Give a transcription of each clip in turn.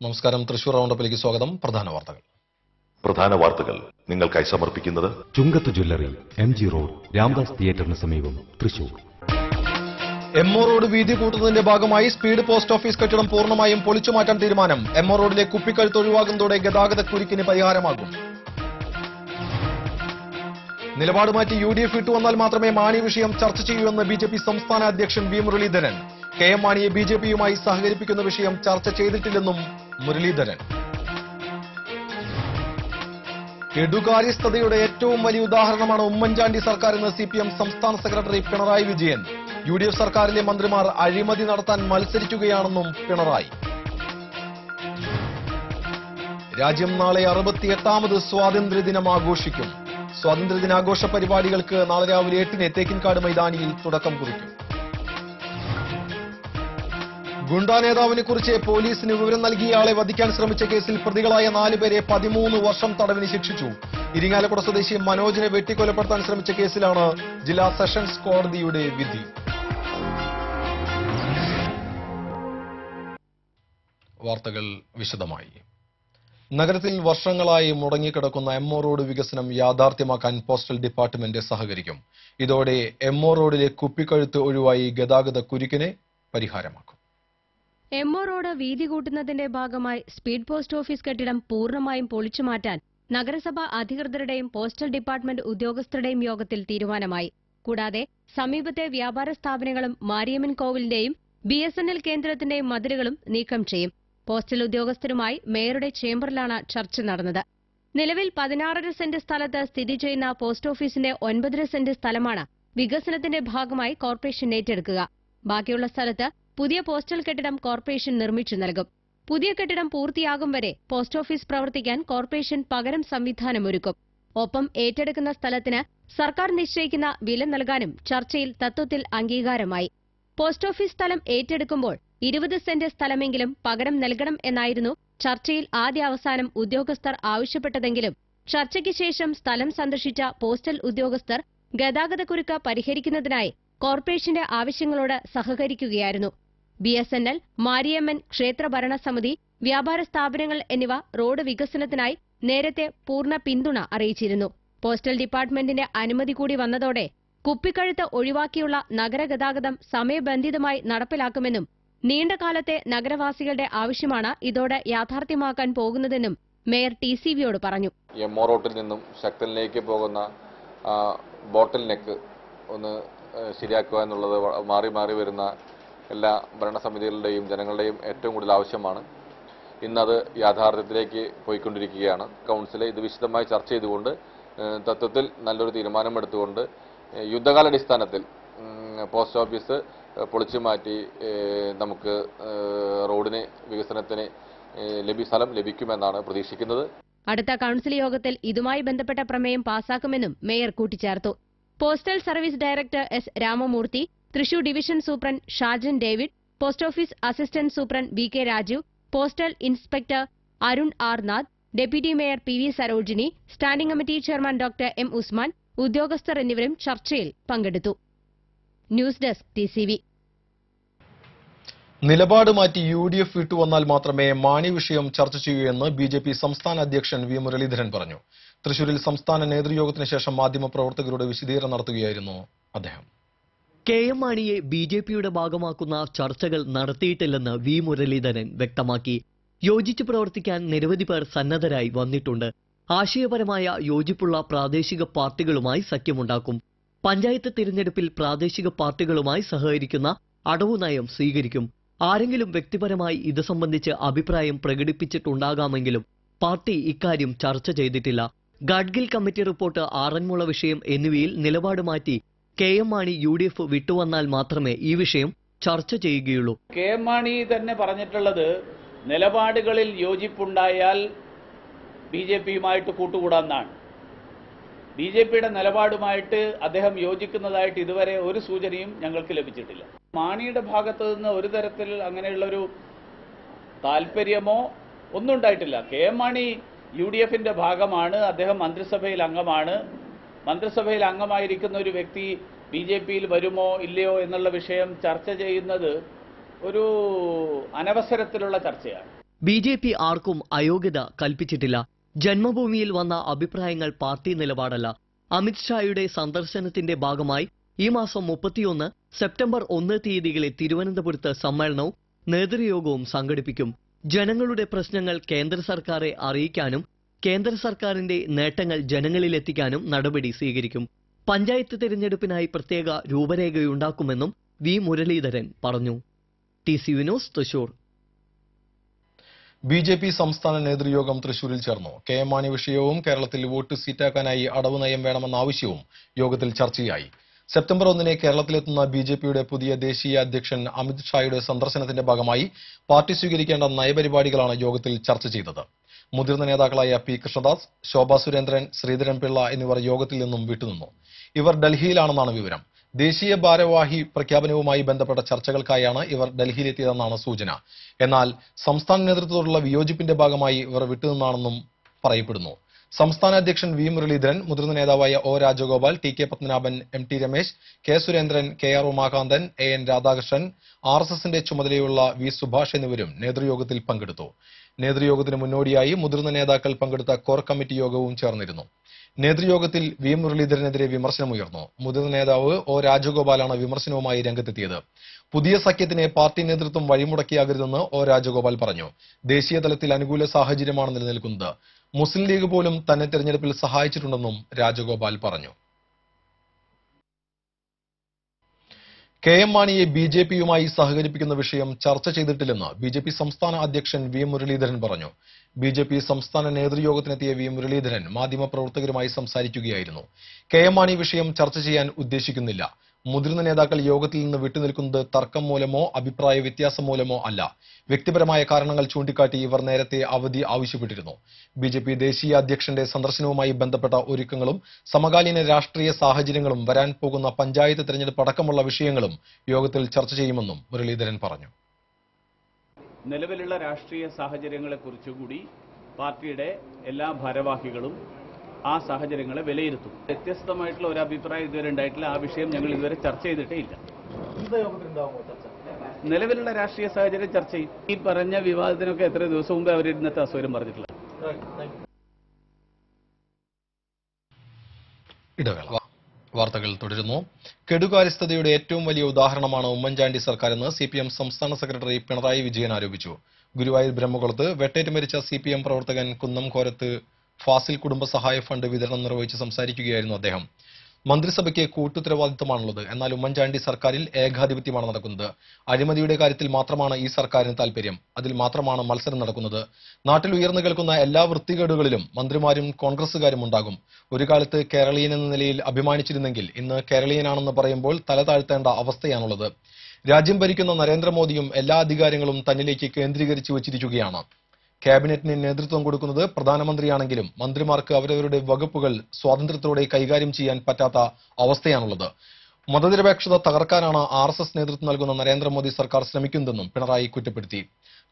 നമസ്കാരം. തൃശൂർ റൗണ്ടപ്പിലേക്ക് സ്വാഗതം. പ്രധാന വാർത്തകൾ നിങ്ങൾക്കായി സമർപ്പിക്കുന്നത് ചുങ്കത്ത് ജ്വല്ലറി, MG റോഡ്, രാംദാസ് തിയേറ്ററിന് സമീപം, തൃശൂർ. എംഒ റോഡ് വീതി കൂട്ടുന്നതിന്റെ ഭാഗമായി സ്പീഡ് പോസ്റ്റ് ഓഫീസ് കെട്ടിടം പൂർണ്ണമായും പൊളിച്ചുമാറ്റാൻ തീരുമാനം. എംഒ റോഡിലെ കുപ്പിക്കഴുത്ത് ഒഴിവാകുന്നതോടെ ഗതാഗത കുരുക്കിന് പരിഹാരമാകും. നിലപാട് മാറ്റി UDF വിട്ടുവന്നാൽ മാത്രമേ മാണി വിഷയം ചർച്ച ചെയ്യൂ എന്ന് BJP സംസ്ഥാന അധ്യക്ഷൻ വി മുരളീധരൻ. KM മാണിയെ BJPയുമായി സഹകരിപ്പിക്കുന്ന വിഷയം ചർച്ച ചെയ്തിട്ടില്ലെന്നും മുരളീധരൻ. കെടുകാര്യസ്ഥതയുടെ ഏറ്റവും വലിയ ഉദാഹരണമാണ് ഉമ്മൻചാണ്ടി സർക്കാർ എന്ന് CPM സംസ്ഥാന സെക്രട്ടറി പിണറായി വിജയൻ. UDF സർക്കാരിലെ മന്ത്രിമാർ അഴിമതി നടത്താൻ മത്സരിക്കുകയാണെന്നും പിണറായി. രാജ്യം നാളെ 68ാമത് സ്വാതന്ത്ര്യദിനം ആഘോഷിക്കും. സ്വാതന്ത്ര്യദിനാഘോഷ പരിപാടികൾക്ക് നാളെ രാവിലെ 8-ന് തേക്കിൻകാട് മൈതാനിയിൽ തുടക്കം കുറിക്കും. ഗുണ്ടാ നേതാവിനെ കുറിച്ച് പോലീസിന് വിവരം നൽകിയയാളെ വധിക്കാൻ ശ്രമിച്ച കേസിൽ പ്രതികളായ 4 പേരെ 13 വർഷം തടവിന് ശിക്ഷിച്ചു. ഇരിങ്ങാലക്കുട സ്വദേശി മനോജിനെ വെട്ടിക്കൊലപ്പെടുത്താൻ ശ്രമിച്ച കേസിലാണ് ജില്ലാ സെഷൻസ് കോടതിയുടെ വിധി. വാർത്തകൾ വിശദമായി. നഗരത്തിൽ വർഷങ്ങളായി മുടങ്ങിക്കിടക്കുന്ന എംഒ റോഡ് വികസനം യാഥാർത്ഥ്യമാക്കാൻ പോസ്റ്റൽ ഡിപ്പാർട്ട്മെന്റ് സഹകരിക്കും. ഇതോടെ എംഒ റോഡിലെ കുപ്പിക്കഴുത്ത് ഒഴിവായി ഗതാഗത കുരുക്കിന് പരിഹാരമാക്കും. എംഒ റോഡ് വീതി കൂട്ടുന്നതിന്റെ ഭാഗമായി സ്പീഡ് പോസ്റ്റ് ഓഫീസ് കെട്ടിടം പൂർണ്ണമായും പൊളിച്ചുമാറ്റാൻ നഗരസഭാ അധികൃതരുടെയും പോസ്റ്റൽ ഡിപ്പാർട്ട്മെന്റ് ഉദ്യോഗസ്ഥരുടെയും യോഗത്തിൽ തീരുമാനമായി. കൂടാതെ സമീപത്തെ വ്യാപാര സ്ഥാപനങ്ങളും മാരിയമ്മൻ കോവിലിന്റെയും BSNL കേന്ദ്രത്തിന്റെയും മതിലുകളും നീക്കം ചെയ്യും. പോസ്റ്റൽ ഉദ്യോഗസ്ഥരുമായി മേയറുടെ ചേംബറിലാണ് ചർച്ച നടന്നത്. നിലവിൽ 16.5 സെന്റ് സ്ഥലത്ത് സ്ഥിതി ചെയ്യുന്ന പോസ്റ്റ് ഓഫീസിന്റെ 9.5 സെന്റ് സ്ഥലമാണ് വികസനത്തിന്റെ ഭാഗമായി കോർപ്പറേഷൻ ഏറ്റെടുക്കുക. ബാക്കിയുള്ള സ്ഥലത്ത് പുതിയ പോസ്റ്റൽ കെട്ടിടം കോർപ്പറേഷൻ നിർമ്മിച്ചു നൽകും. പുതിയ കെട്ടിടം പൂർത്തിയാകും വരെ പോസ്റ്റ് ഓഫീസ് പ്രവർത്തിക്കാൻ കോർപ്പറേഷൻ പകരം സംവിധാനമൊരുക്കും. ഒപ്പം ഏറ്റെടുക്കുന്ന സ്ഥലത്തിന് സർക്കാർ നിശ്ചയിക്കുന്ന വില നൽകാനും ചർച്ചയിൽ തത്വത്തിൽ അംഗീകാരമായി. പോസ്റ്റ് ഓഫീസ് സ്ഥലം ഏറ്റെടുക്കുമ്പോൾ 20 സെന്റ് സ്ഥലമെങ്കിലും പകരം നൽകണം എന്നായിരുന്നു ചർച്ചയിൽ ആദ്യ അവസാനം ഉദ്യോഗസ്ഥർ ആവശ്യപ്പെട്ടതെങ്കിലും ചർച്ചയ്ക്ക് ശേഷം സ്ഥലം സന്ദർശിച്ച പോസ്റ്റൽ ഉദ്യോഗസ്ഥർ ഗതാഗതക്കുരുക്ക് പരിഹരിക്കുന്നതിനായി കോർപ്പറേഷന്റെ ആവശ്യങ്ങളോട് സഹകരിക്കുകയായിരുന്നു. BSNL, മാരിയമ്മൻ ക്ഷേത്ര ഭരണസമിതി, വ്യാപാര സ്ഥാപനങ്ങൾ എന്നിവ റോഡ് വികസനത്തിനായി നേരത്തെ പൂർണ്ണ പിന്തുണ അറിയിച്ചിരുന്നു. പോസ്റ്റൽ ഡിപ്പാർട്ട്മെന്റിന്റെ അനുമതി കൂടി വന്നതോടെ കുപ്പിക്കഴുത്ത് ഒഴിവാക്കിയുള്ള നഗരഗതാഗതം സമയബന്ധിതമായി നടപ്പിലാക്കുമെന്നും നീണ്ടകാലത്തെ നഗരവാസികളുടെ ആവശ്യമാണ് ഇതോടെ യാഥാർത്ഥ്യമാക്കാൻ പോകുന്നതെന്നും മേയർ TCVയോട് പറഞ്ഞു. എംഒ റോഡിൽ നിന്നും ശക്തനിലേക്ക് പോകുന്ന ബോട്ടിൽ നെക്ക് ഒന്ന് ശരിയാക്കുക എന്നുള്ളത് മാറി മാറി വരുന്ന എല്ലാ ഭരണസമിതികളുടെയും ജനങ്ങളുടെയും ഏറ്റവും കൂടുതൽ ആവശ്യമാണ്. ഇന്നത് യാഥാർത്ഥ്യത്തിലേക്ക് പോയിക്കൊണ്ടിരിക്കുകയാണ്. കൗൺസിൽ ഇത് വിശദമായി ചർച്ച ചെയ്തുകൊണ്ട് തത്വത്തിൽ നല്ലൊരു തീരുമാനമെടുത്തുകൊണ്ട് യുദ്ധകാലാടിസ്ഥാനത്തിൽ പോസ്റ്റ് ഓഫീസ് പൊളിച്ചു മാറ്റി നമുക്ക് റോഡിന് വികസനത്തിന് സ്ഥലം ലഭിക്കുമെന്നാണ് പ്രതീക്ഷിക്കുന്നത്. അടുത്ത കൌൺസിൽ യോഗത്തിൽ ഇതുമായി ബന്ധപ്പെട്ട പ്രമേയം പാസാക്കുമെന്നും മേയർ കൂട്ടിച്ചേർത്തു. Postal service director S. Ramamurthy, Thrissur division superintendent Shajan David, post office assistant superintendent VK Raju, postal inspector Arun R. Nath, deputy mayor PV Sarojini, standing committee chairman doctor M. Usman, ഉദ്യോഗസ്ഥർ എന്നിവരും ചർച്ചയിൽ പങ്കെടുത്തു. News desk TCV. നിലപാട് മാറ്റി UDF വിട്ടുവന്നാൽ മാത്രമേ മാണി വിഷയം ചർച്ച ചെയ്യൂ എന്ന് BJP സംസ്ഥാന അധ്യക്ഷൻ വി മുരളീധരൻ പറഞ്ഞു. തൃശൂരിൽ സംസ്ഥാന നേതൃയോഗത്തിന് ശേഷം മാധ്യമപ്രവർത്തകരോട് വിശദീകരണം നടത്തുകയായിരുന്നു അദ്ദേഹം. KM മാണിയെ BJPയുടെ ഭാഗമാക്കുന്ന ചർച്ചകൾ നടത്തിയിട്ടില്ലെന്ന് വി മുരളീധരൻ വ്യക്തമാക്കി. യോജിച്ചു പ്രവർത്തിക്കാൻ നിരവധി പേർ സന്നദ്ധരായി വന്നിട്ടുണ്ട്. ആശയപരമായ യോജിപ്പുള്ള പ്രാദേശിക പാർട്ടികളുമായി സഖ്യമുണ്ടാക്കും. പഞ്ചായത്ത് തിരഞ്ഞെടുപ്പിൽ പ്രാദേശിക പാർട്ടികളുമായി സഹകരിക്കുന്ന അടവു നയം സ്വീകരിക്കും. ആരെങ്കിലും വ്യക്തിപരമായി ഇത് സംബന്ധിച്ച് അഭിപ്രായം പ്രകടിപ്പിച്ചിട്ടുണ്ടാകാമെങ്കിലും പാർട്ടി ഇക്കാര്യം ചർച്ച ചെയ്തിട്ടില്ല. ഗഡ്ഗിൽ കമ്മിറ്റി റിപ്പോർട്ട്, ആറന്മുള വിഷയം എന്നിവയിൽ നിലപാട് മാറ്റി KM മാണി UDF വിട്ടുവന്നാൽ മാത്രമേ ഈ വിഷയം ചർച്ച ചെയ്യുകയുള്ളൂ. KM മാണി തന്നെ പറഞ്ഞിട്ടുള്ളത് നിലപാടുകളിൽ യോജിപ്പുണ്ടായാൽ BJPയുമായിട്ട് കൂട്ടുകൂടാന്നാണ്. BJPയുടെ നിലപാടുമായിട്ട് അദ്ദേഹം യോജിക്കുന്നതായിട്ട് ഇതുവരെ ഒരു സൂചനയും ഞങ്ങൾക്ക് ലഭിച്ചിട്ടില്ല. മാണിയുടെ ഭാഗത്തു നിന്ന് ഒരു തരത്തിൽ അങ്ങനെയുള്ളൊരു താല്പര്യമോ ഒന്നും ഉണ്ടായിട്ടില്ല. KM മാണി UDFന്റെ ഭാഗമാണ്. അദ്ദേഹം മന്ത്രിസഭയിൽ അംഗമാണ്. മന്ത്രിസഭയിൽ അംഗമായിരിക്കുന്ന ഒരു വ്യക്തി BJPയിൽ വരുമോ ഇല്ലയോ എന്നുള്ള വിഷയം ചർച്ച ചെയ്യുന്നത് ഒരു അനവസരത്തിലുള്ള ചർച്ചയാണ്. BJP ആർക്കും അയോഗ്യത കൽപ്പിച്ചിട്ടില്ല. ജന്മഭൂമിയിൽ വന്ന അഭിപ്രായങ്ങൾ പാർട്ടി നിലപാടല്ല. അമിത്ഷായുടെ സന്ദർശനത്തിന്റെ ഭാഗമായി ഈ മാസം 31 സെപ്റ്റംബർ 1 തീയതികളിൽ തിരുവനന്തപുരത്ത് സമ്മേളനവും നേതൃയോഗവും സംഘടിപ്പിക്കും. ജനങ്ങളുടെ പ്രശ്നങ്ങൾ കേന്ദ്ര സർക്കാരെ അറിയിക്കാനും കേന്ദ്ര സർക്കാരിന്റെ നേട്ടങ്ങൾ ജനങ്ങളിലെത്തിക്കാനും നടപടി സ്വീകരിക്കും. പഞ്ചായത്ത് തിരഞ്ഞെടുപ്പിനായി പ്രത്യേക രൂപരേഖയുണ്ടാക്കുമെന്നും വി മുരളീധരൻ പറഞ്ഞു. TCV news, Thrissur. BJP സംസ്ഥാന നേതൃയോഗം തൃശൂരിൽ ചേർന്നു. KM മാണി വിഷയവും കേരളത്തിൽ വോട്ട് സീറ്റാക്കാനായി അടവ് നയം വേണമെന്ന ആവശ്യവും യോഗത്തിൽ ചർച്ചയായി. സെപ്റ്റംബർ 1 കേരളത്തിലെത്തുന്ന BJPയുടെ പുതിയ ദേശീയ അധ്യക്ഷൻ അമിത്ഷായുടെ സന്ദർശനത്തിന്റെ ഭാഗമായി പാർട്ടി സ്വീകരിക്കേണ്ട നയപരിപാടികളാണ് യോഗത്തിൽ ചർച്ച ചെയ്തത്. മുതിർന്ന നേതാക്കളായ P. കൃഷ്ണദാസ്, ശോഭാ സുരേന്ദ്രൻ, ശ്രീധരൻ പിള്ള എന്നിവർ യോഗത്തിൽ നിന്നും വിട്ടുനിന്നു. ഇവർ ഡൽഹിയിലാണെന്നാണ് വിവരം. ദേശീയ ഭാരവാഹി പ്രഖ്യാപനവുമായി ബന്ധപ്പെട്ട ചർച്ചകൾക്കായാണ് ഇവർ ഡൽഹിയിലെത്തിയതെന്നാണ് സൂചന. എന്നാൽ സംസ്ഥാന നേതൃത്വത്തോടുള്ള വിയോജിപ്പിന്റെ ഭാഗമായി ഇവർ വിട്ടുനിന്നാണെന്നും പറയപ്പെടുന്നു. സംസ്ഥാന അധ്യക്ഷൻ വി മുരളീധരൻ, മുതിർന്ന നേതാവായ O Rajagopal, TK Padmanabhan, MT Ramesh, K Surendran, KR Umakanthan, AN Radhakrishnan, RSSന്റെ ചുമതലയുള്ള V സുഭാഷ് എന്നിവരും നേതൃയോഗത്തിൽ പങ്കെടുത്തു. നേതൃയോഗത്തിന് മുന്നോടിയായി മുതിർന്ന നേതാക്കൾ പങ്കെടുത്ത കോർ കമ്മിറ്റി യോഗവും ചേർന്നിരുന്നു. നേതൃയോഗത്തിൽ വി മുരളീധരനെതിരെ വിമർശനമുയർന്നു. മുതിർന്ന നേതാവ് ഒ രാജഗോപാലാണ് വിമർശനവുമായി രംഗത്തെത്തിയത്. പുതിയ സഖ്യത്തിനെ പാർട്ടി നേതൃത്വം വഴിമുടക്കിയാകരുതെന്ന് ഒ രാജഗോപാൽ പറഞ്ഞു. ദേശീയ തലത്തിൽ അനുകൂല സാഹചര്യമാണ് നിലനിൽക്കുന്നത്. മുസ്ലിം ലീഗ് പോലും തന്നെ തെരഞ്ഞെടുപ്പിൽ സഹായിച്ചിട്ടുണ്ടെന്നും രാജഗോപാൽ പറഞ്ഞു. KM മാണിയെ BJPയുമായി സഹകരിപ്പിക്കുന്ന വിഷയം ചർച്ച ചെയ്തിട്ടില്ലെന്ന് BJP സംസ്ഥാന അധ്യക്ഷൻ വി മുരളീധരൻ പറഞ്ഞു. BJP സംസ്ഥാന നേതൃയോഗത്തിനെത്തിയ വി മുരളീധരൻ മാധ്യമപ്രവർത്തകരുമായി സംസാരിക്കുകയായിരുന്നു. KM മാണി വിഷയം ചർച്ച ചെയ്യാൻ ഉദ്ദേശിക്കുന്നില്ല. മുതിർന്ന നേതാക്കൾ യോഗത്തിൽ നിന്ന് വിട്ടുനിൽക്കുന്നത് തർക്കം മൂലമോ അഭിപ്രായ വ്യത്യാസം മൂലമോ അല്ല. വ്യക്തിപരമായ കാരണങ്ങൾ ചൂണ്ടിക്കാട്ടി ഇവർ നേരത്തെ അവധി ആവശ്യപ്പെട്ടിരുന്നു. BJP ദേശീയ അധ്യക്ഷന്റെ സന്ദർശനവുമായി ബന്ധപ്പെട്ട ഒരുക്കങ്ങളും സമകാലീന രാഷ്ട്രീയ സാഹചര്യങ്ങളും വരാൻ പോകുന്ന പഞ്ചായത്ത് തെരഞ്ഞെടുപ്പ് അടക്കമുള്ള വിഷയങ്ങളും യോഗത്തിൽ ചർച്ച ചെയ്യുമെന്നും മുരളീധരൻ പറഞ്ഞു. നിലവിലുള്ള രാഷ്ട്രീയ സാഹചര്യങ്ങളെക്കുറിച്ചുകൂടി പാർട്ടിയുടെ എല്ലാ ഭാരവാഹികളും ആ സാഹചര്യങ്ങളെ വിലയിരുത്തും. വ്യത്യസ്തമായിട്ടുള്ള ഒരു അഭിപ്രായം ഇതുവരെ ഉണ്ടായിട്ടില്ല. ആ വിഷയം ഞങ്ങൾ ഇതുവരെ ചർച്ച ചെയ്തിട്ടേ ഇല്ല. നിലവിലുള്ള രാഷ്ട്രീയ സാഹചര്യം ചർച്ച ചെയ്യും. ഈ പറഞ്ഞ വിവാദത്തിനൊക്കെ എത്ര ദിവസം മുമ്പ് അവർ ഇന്നത്തെ അസ്വരം പറഞ്ഞിട്ടില്ല. വാർത്തകൾ തുടരുന്നു. കെടുകാര്യസ്ഥതയുടെ ഏറ്റവും വലിയ ഉദാഹരണമാണ് ഉമ്മൻചാണ്ടി സർക്കാരെന്ന് CPM സംസ്ഥാന സെക്രട്ടറി പിണറായി വിജയൻ ആരോപിച്ചു. ഗുരുവായൂർ ബ്രഹ്മകുളത്ത് വെട്ടേറ്റ് മരിച്ച CPM പ്രവർത്തകൻ കുന്നം കോരത്ത് ഫാസിൽ കുടുംബസഹായ ഫണ്ട് വിതരണം നിർവഹിച്ച് സംസാരിക്കുകയായിരുന്നു അദ്ദേഹം. മന്ത്രിസഭയ്ക്ക് കൂട്ടുത്തരവാദിത്തമാണുള്ളത്. എന്നാൽ ഉമ്മൻചാണ്ടി സർക്കാരിൽ ഏകാധിപത്യമാണ് നടക്കുന്നത്. അഴിമതിയുടെ കാര്യത്തിൽ മാത്രമാണ് ഈ സർക്കാരിന് താൽപര്യം. അതിൽ മാത്രമാണ് മത്സരം നടക്കുന്നത്. നാട്ടിൽ ഉയർന്നു കേൾക്കുന്ന എല്ലാ വൃത്തികേടുകളിലും മന്ത്രിമാരും കോൺഗ്രസുകാരും ഉണ്ടാകും. ഒരു കാലത്ത് കേരളീയൻ എന്ന നിലയിൽ അഭിമാനിച്ചിരുന്നെങ്കിൽ ഇന്ന് കേരളീയനാണെന്ന് പറയുമ്പോൾ തല താഴ്ത്തേണ്ട അവസ്ഥയാണുള്ളത്. രാജ്യം ഭരിക്കുന്ന നരേന്ദ്രമോദിയും എല്ലാ അധികാരങ്ങളും തന്നിലേക്ക് കേന്ദ്രീകരിച്ചു വച്ചിരിക്കുകയാണ്. ക്യാബിനറ്റിന് നേതൃത്വം കൊടുക്കുന്നത് പ്രധാനമന്ത്രിയാണെങ്കിലും മന്ത്രിമാർക്ക് അവരവരുടെ വകുപ്പുകൾ സ്വാതന്ത്ര്യത്തോടെ കൈകാര്യം ചെയ്യാൻ പറ്റാത്ത അവസ്ഥയാണുള്ളത്. മതനിരപേക്ഷത തകർക്കാനാണ് RSS നേതൃത്വം നൽകുന്ന നരേന്ദ്രമോദി സർക്കാർ ശ്രമിക്കുന്നതെന്നും പിണറായി കുറ്റപ്പെടുത്തി.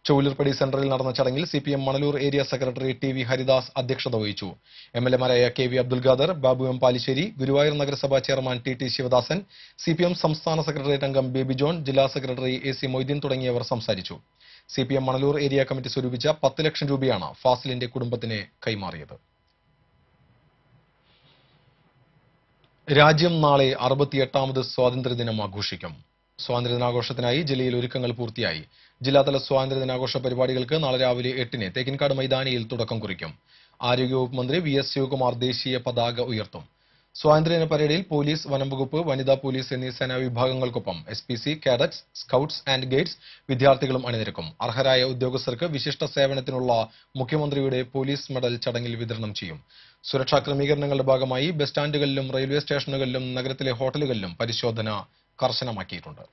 ചൗലൂർപ്പടി സെന്ററിൽ നടന്ന ചടങ്ങിൽ CPM Manalur area secretary TV Haridas അധ്യക്ഷത വഹിച്ചു. MLA-മാരായ KV അബ്ദുൽ ഖാദർ, ബാബു M പാലിശ്ശേരി, ഗുരുവായൂർ നഗരസഭാ ചെയർമാൻ TT ശിവദാസൻ, CPM സംസ്ഥാന സെക്രട്ടേറിയറ്റ് അംഗം ബേബി ജോൺ, ജില്ലാ സെക്രട്ടറി AC മൊയ്തീൻ തുടങ്ങിയവർ സംസാരിച്ചു. CPM മണലൂർ ഏരിയ കമ്മിറ്റി സ്വരൂപിച്ച 10 ലക്ഷം രൂപയാണ് ഫാസിലിന്റെ കുടുംബത്തിന് കൈമാറിയത്. രാജ്യം നാളെ 68ാമത് സ്വാതന്ത്ര്യദിനം ആഘോഷിക്കും. സ്വാതന്ത്ര്യദിനാഘോഷത്തിനായി ജില്ലയിൽ ഒരുക്കങ്ങൾ പൂർത്തിയായി. ജില്ലാതല സ്വാതന്ത്ര്യദിനാഘോഷ പരിപാടികൾക്ക് നാളെ രാവിലെ 8-ന് തേക്കിൻകാട് മൈതാനിയിൽ തുടക്കം കുറിക്കും. ആരോഗ്യവകുപ്പ് മന്ത്രി VS ശിവകുമാർ ദേശീയ പതാക ഉയർത്തും. സ്വാതന്ത്ര്യദിന പരേഡിൽ പോലീസ്, വനം വകുപ്പ്, വനിതാ പോലീസ് എന്നീ സേനാ വിഭാഗങ്ങൾക്കൊപ്പം SPC, cadets, scouts and guides വിദ്യാർത്ഥികളും അണിനിരക്കും. അർഹരായ ഉദ്യോഗസ്ഥർക്ക് വിശിഷ്ട സേവനത്തിനുള്ള മുഖ്യമന്ത്രിയുടെ പോലീസ് മെഡൽ ചടങ്ങിൽ വിതരണം ചെയ്യും. സുരക്ഷാ ക്രമീകരണങ്ങളുടെ ഭാഗമായി ബസ് സ്റ്റാൻഡുകളിലും റെയിൽവേ സ്റ്റേഷനുകളിലും നഗരത്തിലെ ഹോട്ടലുകളിലും പരിശോധന കർശനമാക്കിയിട്ടുണ്ട്.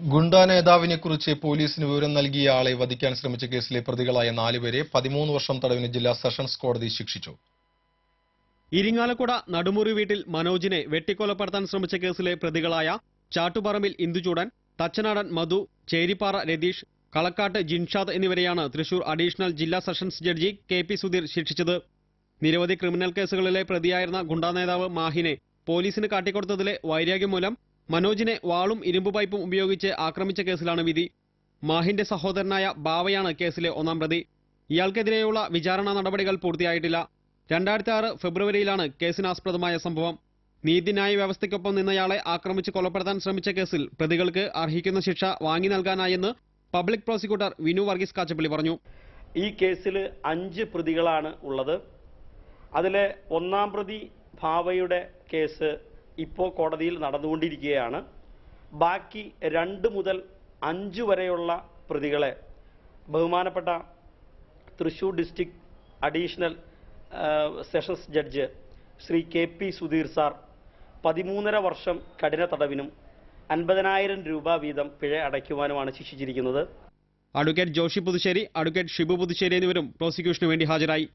ഗുണ്ടാ നേതാവിനെക്കുറിച്ച് പോലീസിന് വിവരം നൽകിയ ആളെ വധിക്കാൻ ശ്രമിച്ച കേസിലെ പ്രതികളായ 4 പേരെ 13 വർഷം തടവിന് ജില്ലാ സെഷൻസ് കോടതി ശിക്ഷിച്ചു. ഇരിങ്ങാലക്കുട നടുമുറി വീട്ടിൽ മനോജിനെ വെട്ടിക്കൊലപ്പെടുത്താൻ ശ്രമിച്ച കേസിലെ പ്രതികളായ ചാട്ടുപറമ്പിൽ ഇന്ദുചൂടൻ, തച്ചനാടൻ മധു, ചേരിപ്പാറ രതീഷ്, കളക്കാട്ട് ജിൻഷാദ് എന്നിവരെയാണ് തൃശൂർ അഡീഷണൽ ജില്ലാ സെഷൻസ് ജഡ്ജി KP സുധീർ ശിക്ഷിച്ചത്. നിരവധി ക്രിമിനൽ കേസുകളിലെ പ്രതിയായിരുന്ന ഗുണ്ടാ നേതാവ് മാഹിനെ പോലീസിന് കാട്ടിക്കൊടുത്തതിലെ വൈരാഗ്യം മൂലം മനോജിനെ വാളും ഇരുമ്പ് പൈപ്പും ഉപയോഗിച്ച് ആക്രമിച്ച കേസിലാണ് വിധി. മാഹിന്റെ സഹോദരനായ ബാവയാണ് കേസിലെ ഒന്നാം പ്രതി. ഇയാൾക്കെതിരെയുള്ള വിചാരണ നടപടികൾ പൂർത്തിയായിട്ടില്ല. 2006 ഫെബ്രുവരിയിലാണ് കേസിനാസ്പദമായ സംഭവം. നീതിന്യായ വ്യവസ്ഥയ്ക്കൊപ്പം നിന്നയാളെ ആക്രമിച്ച് കൊലപ്പെടുത്താൻ ശ്രമിച്ച കേസിൽ പ്രതികൾക്ക് അർഹിക്കുന്ന ശിക്ഷ വാങ്ങി നൽകാനായെന്ന് പബ്ലിക് പ്രോസിക്യൂട്ടർ വിനു വർഗീസ് കാച്ചപ്പള്ളി പറഞ്ഞു. ഈ കേസിൽ 5 പ്രതികളാണ് ഉള്ളത്. അതിലെ ഒന്നാം പ്രതി ഭാവയുടെ കേസ് ഇപ്പോൾ കോടതിയിൽ നടന്നുകൊണ്ടിരിക്കുകയാണ്. ബാക്കി 2 മുതൽ 5 വരെയുള്ള പ്രതികളെ ബഹുമാനപ്പെട്ട Thrissur district additional sessions judge Shri KP Sudheer sir 13.5 വർഷം കഠിന തടവിനും 50,000 രൂപ വീതം പിഴ അടയ്ക്കുവാനുമാണ് ശിക്ഷിച്ചിരിക്കുന്നത്. അഡ്വക്കേറ്റ് ജോഷി പുതുശ്ശേരി, അഡ്വക്കേറ്റ് ഷിബു പുതുശ്ശേരി എന്നിവരും പ്രോസിക്യൂഷനു വേണ്ടി ഹാജരായി.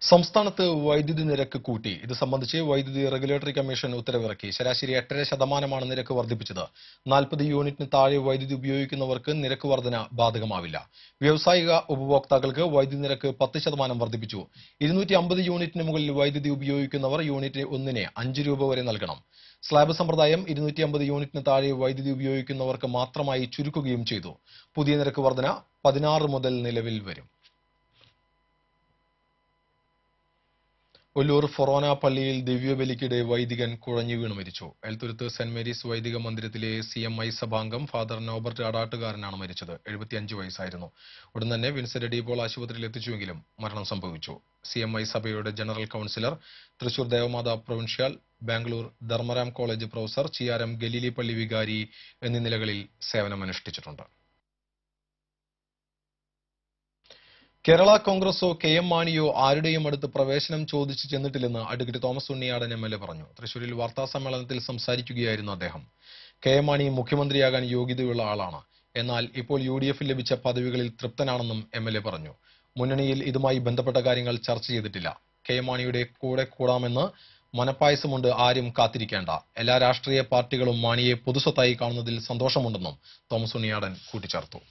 സംസ്ഥാനത്ത് വൈദ്യുതി നിരക്ക് കൂട്ടി. ഇത് സംബന്ധിച്ച് വൈദ്യുതി റെഗുലേറ്ററി കമ്മീഷൻ ഉത്തരവിറക്കി. ശരാശരി 8.5% നിരക്ക് വർദ്ധിപ്പിച്ചത്. 40 യൂണിറ്റിന് താഴെ വൈദ്യുതി ഉപയോഗിക്കുന്നവർക്ക് നിരക്ക് വർധന ബാധകമാവില്ല. വ്യാവസായിക ഉപഭോക്താക്കൾക്ക് വൈദ്യുതി നിരക്ക് 10% വർദ്ധിപ്പിച്ചു. 250 യൂണിറ്റിന് മുകളിൽ വൈദ്യുതി ഉപയോഗിക്കുന്നവർ യൂണിറ്റ് 1-ന് 5 രൂപ വരെ നൽകണം. സ്ലാബ് സമ്പ്രദായം 250 യൂണിറ്റിന് താഴെ വൈദ്യുതി ഉപയോഗിക്കുന്നവർക്ക് മാത്രമായി ചുരുക്കുകയും ചെയ്തു. പുതിയ നിരക്ക് വർധന 16 മുതൽ നിലവിൽ വരും. ഒല്ലൂർ ഫൊറോന പള്ളിയിൽ ദിവ്യബലിക്കിടെ വൈദികൻ കുഴഞ്ഞു വീണ് മരിച്ചു. എൽത്തുരുത്ത് സെന്റ് മേരീസ് വൈദിക മന്ദിരത്തിലെ CMI സഭാംഗം ഫാദർ നോബർട്ട് അടാട്ടുകാരനാണ് മരിച്ചത്. 75 വയസ്സായിരുന്നു. ഉടൻ തന്നെ വിൻസെന്റ് ഡീപോൾ ആശുപത്രിയിൽ എത്തിച്ചുവെങ്കിലും മരണം സംഭവിച്ചു. CMI സഭയുടെ general councillor, Thrissur Devamatha provincial, Bangalore Dharmaram college professor, Chiyaram Galilee പള്ളി വികാരി എന്നീ നിലകളിൽ സേവനമനുഷ്ഠിച്ചിട്ടുണ്ട്. കേരള കോൺഗ്രസോ KM മാണിയോ ആരുടെയും അടുത്ത് പ്രവേശനം ചോദിച്ചു ചെന്നിട്ടില്ലെന്ന് അഡ്വക്കേറ്റ് തോമസ് ഉണ്ണിയാടൻ MLA പറഞ്ഞു. തൃശൂരിൽ വാർത്താസമ്മേളനത്തിൽ സംസാരിക്കുകയായിരുന്നു അദ്ദേഹം. KM മാണി മുഖ്യമന്ത്രിയാകാൻ യോഗ്യതയുള്ള ആളാണ്. എന്നാൽ ഇപ്പോൾ UDF ലഭിച്ച പദവികളിൽ തൃപ്തനാണെന്നും MLA പറഞ്ഞു. മുന്നണിയിൽ ഇതുമായി ബന്ധപ്പെട്ട കാര്യങ്ങൾ ചർച്ച ചെയ്തിട്ടില്ല. KM മാണിയുടെ കൂടെ കൂടാമെന്ന് മനപ്പായസമുണ്ട്, ആരും കാത്തിരിക്കേണ്ട. എല്ലാ രാഷ്ട്രീയ പാർട്ടികളും മാണിയെ പൊതുസ്വത്തായി കാണുന്നതിൽ സന്തോഷമുണ്ടെന്നും തോമസ് ഉണ്ണിയാടൻ കൂട്ടിച്ചേർത്തു.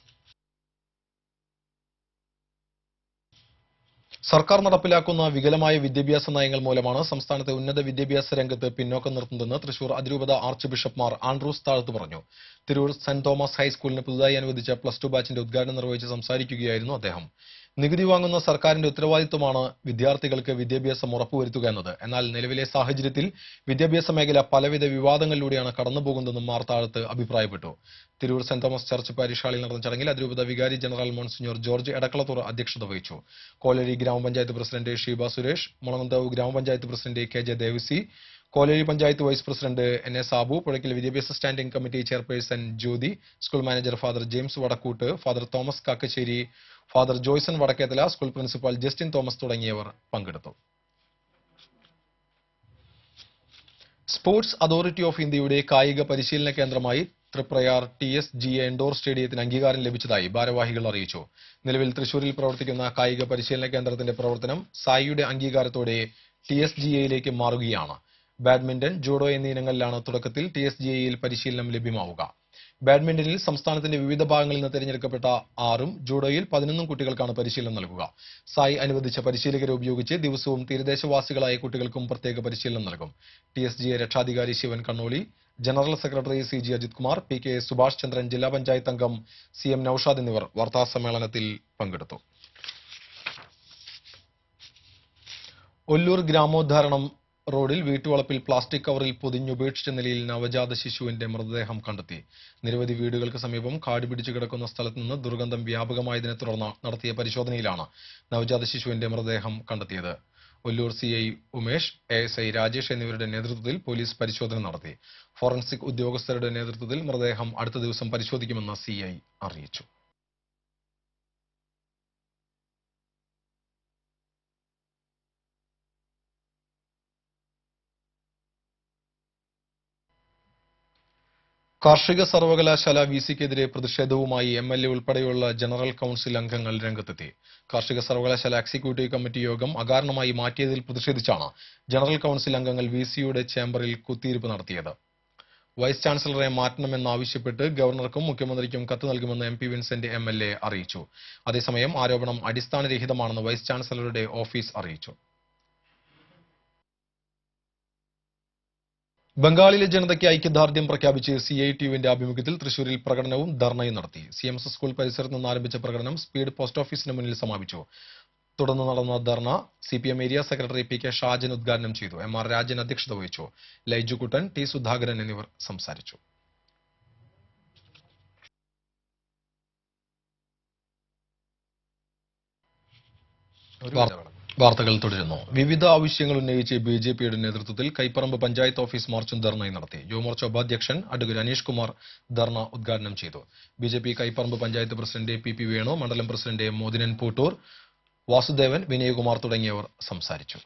സർക്കാർ നടപ്പിലാക്കുന്ന വികലമായ വിദ്യാഭ്യാസ നയങ്ങൾ മൂലമാണ് സംസ്ഥാനത്തെ ഉന്നത വിദ്യാഭ്യാസ രംഗത്ത് പിന്നോക്കം നിർത്തുന്നതെന്ന് തൃശൂർ അതിരൂപത ആർച്ച് ബിഷപ്പ്മാർ ആൻഡ്രൂസ് താഴത്ത് പറഞ്ഞു. തിരൂർ സെന്റ് തോമസ് ഹൈസ്കൂളിന് പുതുതായി അനുവദിച്ച +2 ബാച്ചിന്റെ ഉദ്ഘാടനം നിർവഹിച്ച് സംസാരിക്കുകയായിരുന്നു അദ്ദേഹം. നികുതി വാങ്ങുന്ന സർക്കാരിന്റെ ഉത്തരവാദിത്വമാണ് വിദ്യാർത്ഥികൾക്ക് വിദ്യാഭ്യാസം ഉറപ്പുവരുത്തുക എന്നത്. എന്നാൽ നിലവിലെ സാഹചര്യത്തിൽ വിദ്യാഭ്യാസ മേഖല പലവിധ വിവാദങ്ങളിലൂടെയാണ് കടന്നുപോകുന്നതെന്നും മാർ താഴത്ത് അഭിപ്രായപ്പെട്ടു. Tirur saint Thomas church parish ഹാളിൽ നടന്ന ചടങ്ങിൽ അതിരൂപത വികാരി ജനറൽ മോൺസിഞ്ഞോർ ജോർജ് എടക്കളത്തൂർ അധ്യക്ഷത വഹിച്ചു. കോലഴി ഗ്രാമപഞ്ചായത്ത് പ്രസിഡന്റ് ഷീബ സുരേഷ്, മുളങ്ങന്താവ് ഗ്രാമപഞ്ചായത്ത് president KJ Devasi, Kolazhy panchayat vice president NA Sabu, Puzhakkal വിദ്യാഭ്യാസ standing committee chairperson Jyothi, school manager father James Vadakkoot, father Thomas Kakkassery, father Joyson Vadakkethala, school principal Justin Thomas തുടങ്ങിയവർ പങ്കെടുത്തു. സ്പോർട്സ് അതോറിറ്റി ഓഫ് ഇന്ത്യയുടെ കായിക പരിശീലന കേന്ദ്രമായി തൃപ്രയാർ TSGA ഇൻഡോർ സ്റ്റേഡിയത്തിന് അംഗീകാരം ലഭിച്ചതായി ഭാരവാഹികൾ അറിയിച്ചു. നിലവിൽ തൃശൂരിൽ പ്രവർത്തിക്കുന്ന കായിക പരിശീലന കേന്ദ്രത്തിന്റെ പ്രവർത്തനം സായിയുടെ അംഗീകാരത്തോടെ TSGAയിലേക്ക് മാറുകയാണ്. ബാഡ്മിന്റൺ, ജൂഡോ എന്നീ ഇനങ്ങളിലാണ് തുടക്കത്തിൽ TSGAയിൽ പരിശീലനം ലഭ്യമാവുക. ബാഡ്മിന്റണിൽ സംസ്ഥാനത്തിന്റെ വിവിധ ഭാഗങ്ങളിൽ നിന്ന് തിരഞ്ഞെടുക്കപ്പെട്ട 6ഉം ജൂഡോയിൽ 11 കുട്ടികൾക്കാണ് പരിശീലനം നൽകുക. സായി അനുവദിച്ച പരിശീലകരെ ഉപയോഗിച്ച് ദിവസവും തീരദേശവാസികളായ കുട്ടികൾക്കും പ്രത്യേക പരിശീലനം നൽകും. TSGA രക്ഷാധികാരി Shivan Kannoli, general secretary CG Ajith Kumar, PK Subhash Chandran, ജില്ലാ പഞ്ചായത്ത് അംഗം CM നൌഷാദ് എന്നിവർ വാർത്താസമ്മേളനത്തിൽ പങ്കെടുത്തു. ഒല്ലൂർ ഗ്രാമോദ്ധാരണം റോഡിൽ വീട്ടുവളപ്പിൽ പ്ലാസ്റ്റിക് കവറിൽ പൊതിഞ്ഞുപേക്ഷിച്ച നിലയിൽ നവജാത ശിശുവിന്റെ മൃതദേഹം കണ്ടെത്തി. നിരവധി വീടുകൾക്ക് സമീപം കാട് പിടിച്ചു കിടക്കുന്ന സ്ഥലത്ത് നിന്ന് ദുർഗന്ധം വ്യാപകമായതിനെ തുടർന്ന് നടത്തിയ പരിശോധനയിലാണ് നവജാത ശിശുവിന്റെ മൃതദേഹം കണ്ടെത്തിയത്. ഒല്ലൂർ CI ഉമേഷ്, ASI രാജേഷ് എന്നിവരുടെ നേതൃത്വത്തിൽ പോലീസ് പരിശോധന നടത്തി. ഫോറൻസിക് ഉദ്യോഗസ്ഥരുടെ നേതൃത്വത്തിൽ മൃതദേഹം അടുത്ത ദിവസം പരിശോധിക്കുമെന്ന് CI അറിയിച്ചു. കാർഷിക സർവകലാശാല VCക്കെതിരെ പ്രതിഷേധവുമായി MLA ഉൾപ്പെടെയുള്ള ജനറൽ കൌൺസിൽ അംഗങ്ങൾ രംഗത്തെത്തി. കാർഷിക സർവകലാശാല എക്സിക്യൂട്ടീവ് കമ്മിറ്റി യോഗം അകാരണമായി മാറ്റിയതിൽ പ്രതിഷേധിച്ചാണ് ജനറൽ കൌൺസിൽ അംഗങ്ങൾ VCയുടെ ചേംബറിൽ കുത്തിയിരിപ്പ് നടത്തിയത്. വൈസ് ചാൻസലറെ മാറ്റണമെന്നാവശ്യപ്പെട്ട് ഗവർണർക്കും മുഖ്യമന്ത്രിക്കും കത്ത് നൽകുമെന്ന് MP വിൻസെന്റ് MLA അറിയിച്ചു. അതേസമയം ആരോപണം അടിസ്ഥാനരഹിതമാണെന്ന് വൈസ് ചാൻസലറുടെ ഓഫീസ് അറിയിച്ചു. ബംഗാളിലെ ജനതയ്ക്ക് ഐക്യദാർഢ്യം പ്രഖ്യാപിച്ച് CITUവിന്റെ ആഭിമുഖ്യത്തിൽ തൃശൂരിൽ പ്രകടനവും ധർണയും നടത്തി. CMS സ്കൂൾ പരിസരത്ത് നിന്ന് ആരംഭിച്ച പ്രകടനം സ്പീഡ് പോസ്റ്റ് ഓഫീസിന് മുന്നിൽ സമാപിച്ചു. തുടർന്ന് നടന്ന ധർണ CPM area secretary PK Shajan ഉദ്ഘാടനം ചെയ്തു. MR രാജൻ അധ്യക്ഷത വഹിച്ചു. ലൈജുകുട്ടൻ, T സുധാകരൻ എന്നിവർ സംസാരിച്ചു. വാർത്തകൾ തുടരുന്നു. വിവിധ ആവശ്യങ്ങൾ ഉന്നയിച്ച് BJPയുടെ നേതൃത്വത്തിൽ കൈപ്പറമ്പ് പഞ്ചായത്ത് ഓഫീസ് മാർച്ചും ധർണയും നടത്തി. യുവമോർച്ച ഉപാധ്യക്ഷൻ അഡ്വക്കേറ്റ് അനീഷ് കുമാർ ധർണ ഉദ്ഘാടനം ചെയ്തു. BJP Kaipparambu panchayat president PP Venu, മണ്ഡലം പ്രസിഡന്റ് മോദിനൻ പൂട്ടൂർ, വാസുദേവൻ, വിനയകുമാർ തുടങ്ങിയവർ സംസാരിച്ചു.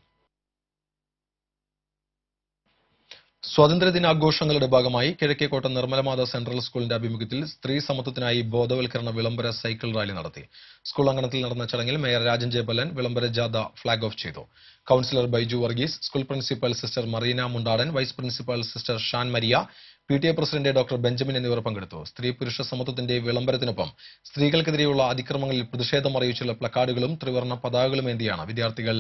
സ്വാതന്ത്ര്യദിനാഘോഷങ്ങളുടെ ഭാഗമായി കിഴക്കേക്കോട്ട നിർമ്മലമാത സെൻട്രൽ സ്കൂളിന്റെ ആഭിമുഖ്യത്തിൽ സ്ത്രീ സമത്വത്തിനായി ബോധവൽക്കരണ വിളംബര സൈക്കിൾ റാലി നടത്തി. സ്കൂൾ അങ്കണത്തിൽ നടന്ന ചടങ്ങിൽ മേയർ രാജൻ ജയപല്ലൻ വിളംബര ജാഥ ഫ്ളാഗ് ഓഫ് ചെയ്തു. Councillor Baiju Varghese, school principal sister Marina Mundadan, vice principal sister Shan Maria, PTA president doctor Benjamin എന്നിവർ പങ്കെടുത്തു. സ്ത്രീ പുരുഷ സമത്വത്തിന്റെ വിളംബരത്തിനൊപ്പം സ്ത്രീകൾക്കെതിരെയുള്ള അതിക്രമങ്ങളിൽ പ്രതിഷേധം അറിയിച്ചുള്ള പ്ലക്കാർഡുകളും ത്രിവർണ്ണ പതാകകളും ഏന്തിയാണ് വിദ്യാർത്ഥികൾ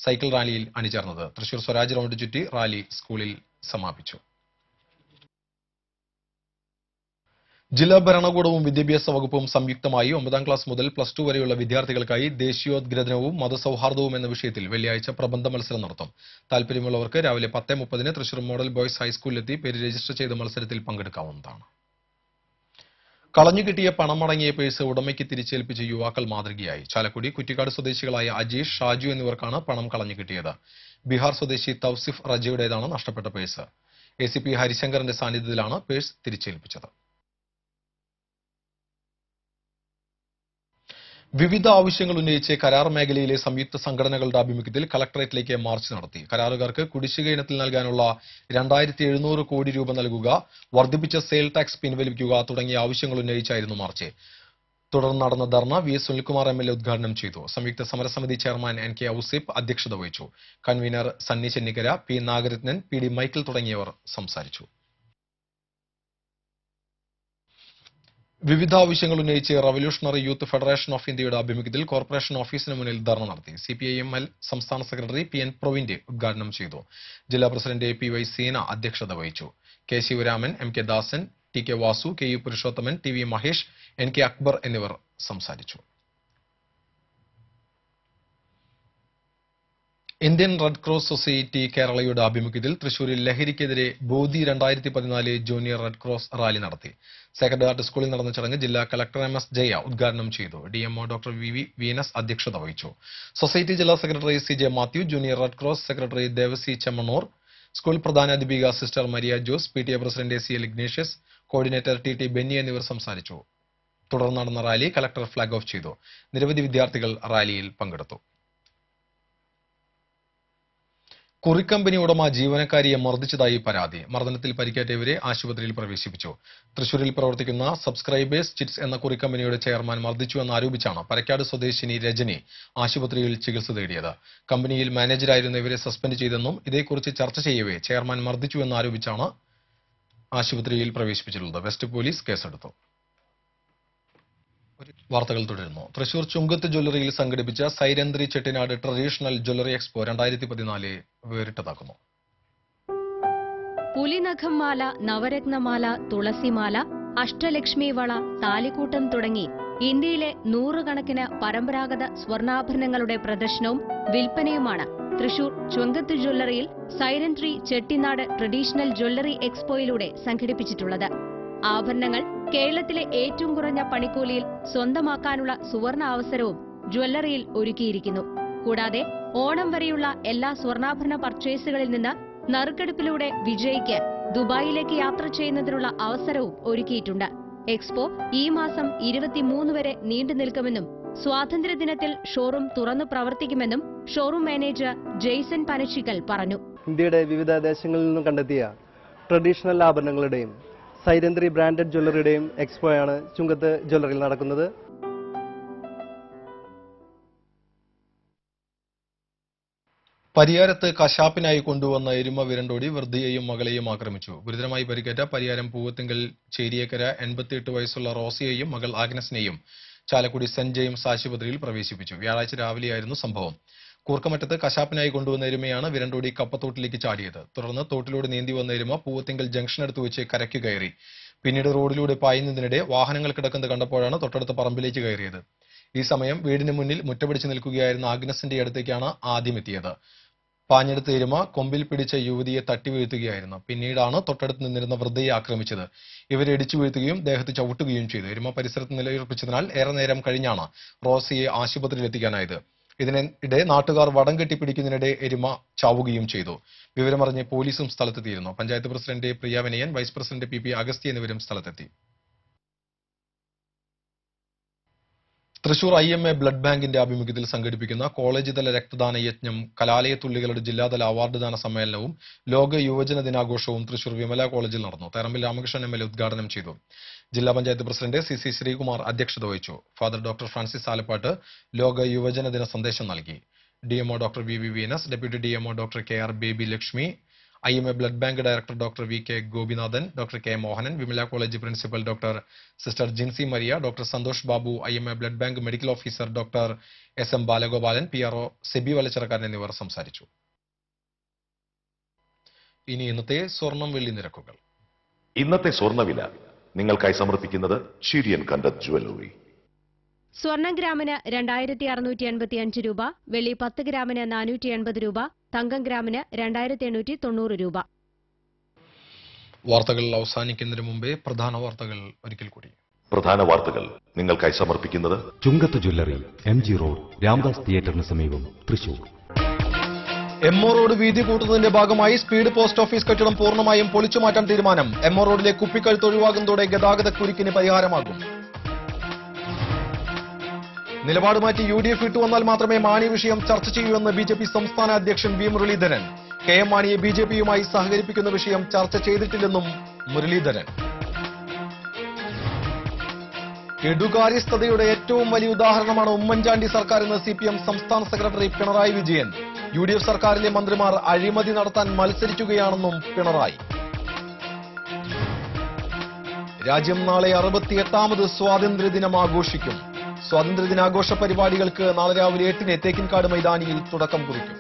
സൈക്കിൾ റാലിയിൽ അണിചേർന്നത്. തൃശൂർ സ്വരാജ് റൌണ്ട് ചുറ്റി റാലി സ്കൂളിൽ സമാപിച്ചു. ജില്ലാ ഭരണകൂടവും വിദ്യാഭ്യാസ വകുപ്പും സംയുക്തമായി 9ാം ക്ലാസ് മുതൽ +2 വരെയുള്ള വിദ്യാർത്ഥികൾക്കായി ദേശീയോദ്ഗ്രഥനവും മതസൗഹാർദ്ദവും എന്ന വിഷയത്തിൽ വെള്ളിയാഴ്ച പ്രബന്ധ മത്സരം നടത്തും. താൽപര്യമുള്ളവർക്ക് രാവിലെ 10:30-ന് തൃശൂർ മോഡൽ ബോയ്സ് ഹൈസ്കൂളിലെത്തി പേര് രജിസ്റ്റർ ചെയ്ത് മത്സരത്തിൽ പങ്കെടുക്കാവുന്നതാണ്. കളഞ്ഞുകിട്ടിയ പണമടങ്ങിയ പേഴ്സ് ഉടമയ്ക്ക് തിരിച്ചേൽപ്പിച്ച യുവാക്കൾ മാതൃകയായി. ചാലക്കുടി കുറ്റിക്കാട് സ്വദേശികളായ അജീഷ്, ഷാജു എന്നിവർക്കാണ് പണം കളഞ്ഞുകിട്ടിയത്. ബീഹാർ സ്വദേശി തൗസിഫ് റജയുടേതാണ് നഷ്ടപ്പെട്ട പേഴ്സ്. ACP ഹരിശങ്കറിന്റെ സാന്നിധ്യത്തിലാണ് പേഴ്സ് തിരിച്ചേൽപ്പിച്ചത്. വിവിധ ആവശ്യങ്ങൾ ഉന്നയിച്ച് കരാർ മേഖലയിലെ സംയുക്ത സംഘടനകളുടെ ആഭിമുഖ്യത്തിൽ കളക്ടറേറ്റിലേക്ക് മാർച്ച് നടത്തി. കരാറുകാർക്ക് കുടിശ്ശിക ഇനത്തിൽ നൽകാനുള്ള 2700 കോടി രൂപ നൽകുക, വർദ്ധിപ്പിച്ച സെയിൽ ടാക്സ് പിൻവലിക്കുക തുടങ്ങിയ ആവശ്യങ്ങൾ ഉന്നയിച്ചായിരുന്നു മാർച്ച്. തുടർന്ന് നടന്ന ധർണ VS സുനിൽകുമാർ MLA ഉദ്ഘാടനം ചെയ്തു. സംയുക്ത സമരസമിതി ചെയർമാൻ NK ഔസിഫ് അധ്യക്ഷത വഹിച്ചു. Convener Sunny Chennikkara, P നാഗരത്നൻ, PD Michael തുടങ്ങിയവർ സംസാരിച്ചു. വിവിധ ആവശ്യങ്ങൾ ഉന്നയിച്ച് റവല്യൂഷണറി യൂത്ത് ഫെഡറേഷൻ ഓഫ് ഇന്ത്യയുടെ ആഭിമുഖ്യത്തിൽ കോർപ്പറേഷൻ ഓഫീസിന് മുന്നിൽ ധർണ നടത്തി. CPIML സംസ്ഥാന സെക്രട്ടറി PN പ്രവീൺ ഉദ്ഘാടനം ചെയ്തു. ജില്ലാ പ്രസിഡന്റ് PY സീന അധ്യക്ഷത വഹിച്ചു. K ശിവരാമൻ, MK ദാസൻ, TK Vasu, KU Purushothaman, TV Mahesh, NK Akbar എന്നിവർ സംസാരിച്ചു. ഇന്ത്യൻ റെഡ് ക്രോസ് സൊസൈറ്റി കേരളയുടെ ആഭിമുഖ്യത്തിൽ തൃശൂരിൽ ലഹരിക്കെതിരെ ബോധി 2014 ജൂനിയർ റെഡ് ക്രോസ് റാലി നടത്തി. സെക്രട്ടറി ആർട്ട് സ്കൂളിൽ നടന്ന ചടങ്ങ് ജില്ലാ കളക്ടർ MS ജയ ഉദ്ഘാടനം ചെയ്തു. DMO ഡോക്ടർ VV വീനസ് അധ്യക്ഷത വഹിച്ചു. സൊസൈറ്റി ജില്ലാ secretary CJ Mathew, junior red cross secretary Devasi Chemmannur, school പ്രധാനാധ്യാപിക sister Maria Jose, PTA president ACL Ignatius, coordinator TT Benny എന്നിവർ സംസാരിച്ചു. തുടർന്ന് നടന്ന റാലി കളക്ടർ ഫ്ളാഗ് ഓഫ് ചെയ്തു. നിരവധി വിദ്യാർത്ഥികൾ റാലിയിൽ പങ്കെടുത്തു. കുറിക്കമ്പനി ഉടമ ജീവനക്കാരിയെ മർദ്ദിച്ചതായി പരാതി. മർദ്ദനത്തിൽ പരിക്കേറ്റവരെ ആശുപത്രിയിൽ പ്രവേശിപ്പിച്ചു. തൃശൂരിൽ പ്രവർത്തിക്കുന്ന സബ്സ്ക്രൈബേഴ്സ് ചിറ്റ്സ് എന്ന കുറിക്കമ്പനിയുടെ ചെയർമാൻ മർദ്ദിച്ചുവെന്നാരോപിച്ചാണ് പരക്കാട് സ്വദേശിനി രജനി ആശുപത്രിയിൽ ചികിത്സ തേടിയത്. കമ്പനിയിൽ മാനേജരായിരുന്ന ഇവരെ സസ്പെൻഡ് ചെയ്തെന്നും ഇതേക്കുറിച്ച് ചർച്ച ചെയ്യവേ ചെയർമാൻ മർദ്ദിച്ചുവെന്നാരോപിച്ചാണ് ആശുപത്രിയിൽ പ്രവേശിപ്പിച്ചിട്ടുള്ളത്. വെസ്റ്റ് പോലീസ് കേസെടുത്തു. വാർത്തകൾ തുടരുന്നു. തൃശൂർ ചുങ്കത്ത് ജ്വല്ലറിയിൽ സംഘടിപ്പിച്ച Sairandhri Chettinad traditional jewellery expo 2014 വേറിട്ടതാക്കുന്നു. പുലിനഖം മാല, നവരത്നമാല, തുളസിമാല, അഷ്ടലക്ഷ്മി വള, താലിക്കൂട്ടം തുടങ്ങി ഇന്ത്യയിലെ 100 കണക്കിന് പരമ്പരാഗത സ്വർണ്ണാഭരണങ്ങളുടെ പ്രദർശനവും വിൽപ്പനയുമാണ് തൃശൂർ ചുങ്കത്ത് ജ്വല്ലറിയിൽ സൈരന്ത്രി ചെട്ടിനാട് ട്രഡീഷണൽ ജ്വല്ലറി എക്സ്പോയിലൂടെ സംഘടിപ്പിച്ചിട്ടുള്ളത്. ആഭരണങ്ങൾ കേരളത്തിലെ ഏറ്റവും കുറഞ്ഞ പണിക്കൂലിയിൽ സ്വന്തമാക്കാനുള്ള സുവർണ അവസരവും ജ്വല്ലറിയിൽ ഒരുക്കിയിരിക്കുന്നു. കൂടാതെ ഓണം വരെയുള്ള എല്ലാ സ്വർണ്ണാഭരണ പർച്ചേസുകളിൽ നിന്ന് നറുക്കെടുപ്പിലൂടെ വിജയിക്ക് ദുബായിലേക്ക് യാത്ര ചെയ്യുന്നതിനുള്ള അവസരവും ഒരുക്കിയിട്ടുണ്ട്. എക്സ്പോ ഈ മാസം 23 വരെ നീണ്ടു നിൽക്കുമെന്നും സ്വാതന്ത്ര്യദിനത്തിൽ ഷോറൂം തുറന്നു പ്രവർത്തിക്കുമെന്നും ഷോറൂം മാനേജർ ജെയ്സൺ പനച്ചിക്കൽ പറഞ്ഞു. ഇന്ത്യയുടെ വിവിധ ദേശങ്ങളിൽ നിന്നും കണ്ടെത്തിയ ട്രഡീഷണൽ ആഭരണങ്ങളുടെയും സൈരന്ത്രി ബ്രാൻഡഡ് ജ്വല്ലറിയുടെയും എക്സ്പോയാണ് ചുങ്കത്ത് ജ്വല്ലറിയിൽ നടക്കുന്നത്. പരിയാരത്ത് കശാപ്പിനായി കൊണ്ടുവന്ന എരുമ വിരണ്ടോടി വൃദ്ധയെയും മകളെയും ആക്രമിച്ചു. ഗുരുതരമായി പരിക്കേറ്റ പരിയാരം പൂവത്തിങ്കൽ ചേരിയേക്കര 88 വയസ്സുള്ള റോസിയെയും മകൾ ആഗ്നസിനെയും ചാലക്കുടി സെന്റ് ജെയിംസ് ആശുപത്രിയിൽ പ്രവേശിപ്പിച്ചു. വ്യാഴാഴ്ച രാവിലെയായിരുന്നു സംഭവം. കൂർക്കമറ്റത്ത് കശാപ്പിനായി കൊണ്ടുവന്ന എരുമയാണ് വിരണ്ടോടി കപ്പത്തോട്ടിലേക്ക് ചാടിയത്. തുടർന്ന് തോട്ടിലൂടെ നീന്തി വന്ന എരുമ പൂവത്തിങ്കൽ ജംഗ്ഷനടുത്ത് വെച്ച് കരയ്ക്ക് കയറി. പിന്നീട് റോഡിലൂടെ പായുന്നതിനിടെ വാഹനങ്ങൾ കിടക്കുന്നത് കണ്ടപ്പോഴാണ് തൊട്ടടുത്ത പറമ്പിലേക്ക് കയറിയത്. ഈ സമയം വീടിന് മുന്നിൽ മുറ്റപിടിച്ച് നിൽക്കുകയായിരുന്ന ആഗ്നസിന്റെ അടുത്തേക്കാണ് ആദ്യം എത്തിയത്. പാഞ്ഞെടുത്ത എരുമ കൊമ്പിൽ പിടിച്ച യുവതിയെ തട്ടി വീഴ്ത്തുകയായിരുന്നു. പിന്നീടാണ് തൊട്ടടുത്ത് നിന്നിരുന്ന വൃദ്ധയെ ആക്രമിച്ചത്. ഇവരെ ഇടിച്ചു വീഴ്ത്തുകയും ദേഹത്ത് ചവിട്ടുകയും ചെയ്തു. എരുമ പരിസരത്ത് നിലയുറപ്പിച്ചതിനാൽ ഏറെ നേരം കഴിഞ്ഞാണ് റോസിയെ ആശുപത്രിയിൽ എത്തിക്കാനായത്. ഇതിനിടെ നാട്ടുകാർ വടം കെട്ടി പിടിക്കുന്നതിനിടെ എരുമ ചാവുകയും ചെയ്തു. വിവരമറിഞ്ഞ് പോലീസും സ്ഥലത്തെത്തിയിരുന്നു. പഞ്ചായത്ത് പ്രസിഡന്റ് പ്രിയ വിനയൻ, വൈസ് പ്രസിഡന്റ് പി അഗസ്തി എന്നിവരും സ്ഥലത്തെത്തി. തൃശൂർ IMA ബ്ലഡ് ബാങ്കിന്റെ ആഭിമുഖ്യത്തിൽ സംഘടിപ്പിക്കുന്ന കോളേജ് തല രക്തദാന യജ്ഞം, കലാലയ തുള്ളികളുടെ ജില്ലാതല അവാർഡ് ദാന സമ്മേളനവും ലോക യുവജന ദിനാഘോഷവും തൃശൂർ വിമല കോളേജിൽ നടന്നു. തേറമ്പിൽ രാമകൃഷ്ണൻ MLA ഉദ്ഘാടനം ചെയ്തു. ജില്ലാ പഞ്ചായത്ത് പ്രസിഡന്റ് CC ശ്രീകുമാർ അധ്യക്ഷത വഹിച്ചു. ഫാദർ ഡോക്ടർ ഫ്രാൻസിസ് ആലപ്പാട്ട് ലോക യുവജന ദിന സന്ദേശം നൽകി. DMO doctor VV Venus, deputy DMO doctor KR Baby Lakshmi, IMA blood bank director doctor VK Gopinathan, doctor K Mohanan, Vimala college principal doctor sister Jincy Maria, doctor Santhosh Babu, IMA blood bank medical officer doctor SM Balagopalan, PRO Sebi Valachirakkaran എന്നിവർ സംസാരിച്ചു. ഇനി ഇന്നത്തെ സ്വർണം വെള്ളി നിരക്കുകൾ. ഇന്നത്തെ സ്വർണ്ണവില നിങ്ങൾക്കായി സമർപ്പിക്കുന്നത് ഷിരിയൻ കണ്ടത് ജ്വല്ലറി. സ്വർണം ഗ്രാമിന് 2685 രൂപ, വെള്ളി 10 ഗ്രാമിന് 480 രൂപ, തങ്കം ഗ്രാമിന് 2890 രൂപ. വാർത്തകൾ അവസാനിക്കുന്നതിന് മുമ്പേ പ്രധാന വാർത്തകൾ ഒരിക്കൽ കൂടി. പ്രധാന വാർത്തകൾ നിങ്ങൾക്കായി സമർപ്പിക്കുന്നത് ചുങ്കത്ത് ജ്വല്ലറി, MG റോഡ്, രാംദാസ് തിയേറ്ററിന് സമീപം, തൃശൂർ. MO റോഡ് വീതി കൂട്ടുന്നതിന്റെ ഭാഗമായി സ്പീഡ് പോസ്റ്റ് ഓഫീസ് കെട്ടിടം പൂർണ്ണമായും പൊളിച്ചുമാറ്റാൻ തീരുമാനം. MO റോഡിലെ കുപ്പിക്കഴുത്ത് ഒഴിവാകുന്നതോടെ ഗതാഗത കുരുക്കിന് പരിഹാരമാകും. നിലപാട് മാറ്റി UDF വിട്ടുവന്നാൽ മാത്രമേ മാണി വിഷയം ചർച്ച ചെയ്യൂ എന്ന് BJP സംസ്ഥാന അധ്യക്ഷൻ V മുരളീധരൻ. KM മാണിയെ BJPയുമായി സഹകരിപ്പിക്കുന്ന വിഷയം ചർച്ച ചെയ്തിട്ടില്ലെന്നും മുരളീധരൻ. കെടുകാര്യസ്ഥതയുടെ ഏറ്റവും വലിയ ഉദാഹരണമാണ് ഉമ്മൻചാണ്ടി സർക്കാർ എന്ന് CPM സംസ്ഥാന സെക്രട്ടറി പിണറായി വിജയൻ. UDF സർക്കാരിലെ മന്ത്രിമാർ അഴിമതി നടത്താൻ മത്സരിക്കുകയാണെന്നും പിണറായി. രാജ്യം നാളെ 68ാമത് സ്വാതന്ത്ര്യദിനം ആഘോഷിക്കും. സ്വാതന്ത്ര്യദിനാഘോഷ പരിപാടികൾക്ക് നാളെ രാവിലെ 8-ന് തേക്കിൻകാട് മൈതാനിയിൽ തുടക്കം കുറിക്കും.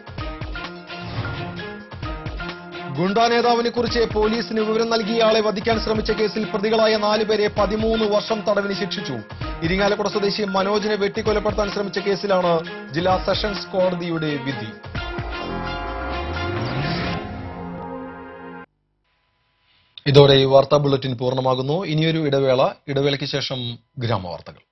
ഗുണ്ടാ നേതാവിനെ കുറിച്ച് പോലീസിന് വിവരം നൽകിയയാളെ വധിക്കാൻ ശ്രമിച്ച കേസിൽ പ്രതികളായ 4 പേരെ 13 വർഷം തടവിന് ശിക്ഷിച്ചു. ഇരിങ്ങാലക്കുട സ്വദേശി മനോജിനെ വെട്ടിക്കൊലപ്പെടുത്താൻ ശ്രമിച്ച കേസിലാണ് ജില്ലാ സെഷൻസ് കോടതിയുടെ വിധി. ഇതോടെ ഈ വാർത്താ ബുള്ളറ്റിൻ പൂർണ്ണമാകുന്നു. ഇനിയൊരു ഇടവേളയ്ക്ക് ശേഷം ഗ്രാമവാർത്തകൾ.